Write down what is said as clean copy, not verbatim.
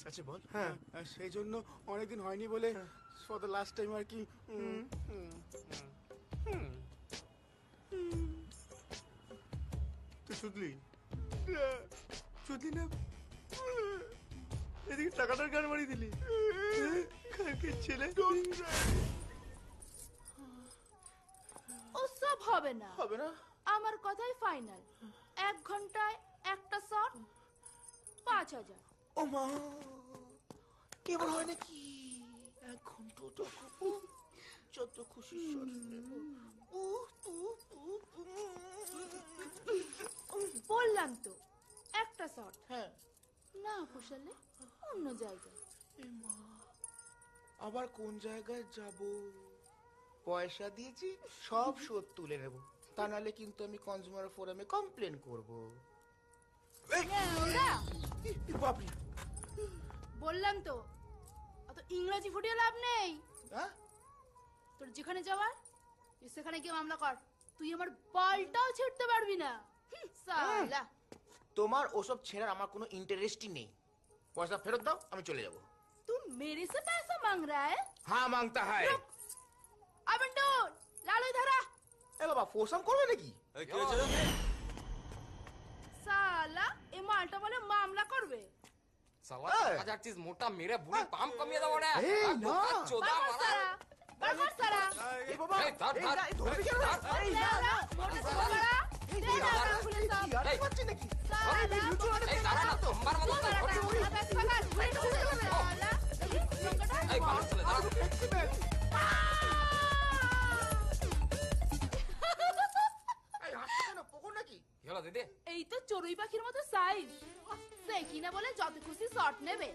আছে বল। হ্যাঁ, সেই জন্য অনেকদিন হয়নি বলে ফর দ্য লাস্ট টাইম আর কি। তুই শুধলি শুধলি না, এদিকে টাকাটার গান মারি দিলি। কালকের ছেলে ওসব হবে না, হবে না। আমার কথাই ফাইনাল। 1 ঘন্টায় একটা শট 5000। ও মা, এবার হয় নাকি? 1 ঘন্টা যত খুশি শট নেব। বললাম তো একটা শট। হ্যাঁ, না পোষালে অন্য জায়গায়। আবার কোন জায়গায় যাব? পয়সা দিয়েছি, সব শোধ তুলে নেব, তা নাহলে কিন্তু আমি কনজিউমার ফোরামে কমপ্লেন করব। বাপরে, বললাম তো অত ইংরেজি ফুটিয়ে লাভ নেই। হ্যাঁ, তোর যেখানে যাওয়ার তুই সেখানে গিয়ে মামলা কর। তুই আমার বলটাও ছিঁড়তে পারবি না সালা। তোমার ওসব ছেড়ার আমার কোনো ইন্টারেস্টই নেই। পয়সা ফেরত দাও, আমি চলে যাব। तू मेरे से पैसा मांग रहा है? হ্যাঁ, মাংতা হয়। अब लालो इधर आ। এ বাবা, ফোরসাম করবে নাকি? साला ए मालटा বলে মামলা করবে। সালা হাজার চিজ মোটা মেরে বুড়ি পাম কমিয়ে দাও রে। এই না, চোদা মারা। বারবার সারা। এ বাবা, এই ধর এই না, এই ধরবি কেন? এই না, না মোটা সারা। দে না খুলে সব। কি আরে পাচ্ছি নাকি? সালা এই দাঁড়া না তো আমার মত সালা এই পাগল ছেলে দাঁড়া। এই হাসছে না, পকর নাকি? কি হলো দিদি? এই তো চড়ুই পাখির মতো সাইজ। সে কিনা বলে যত খুশি শট নেবে।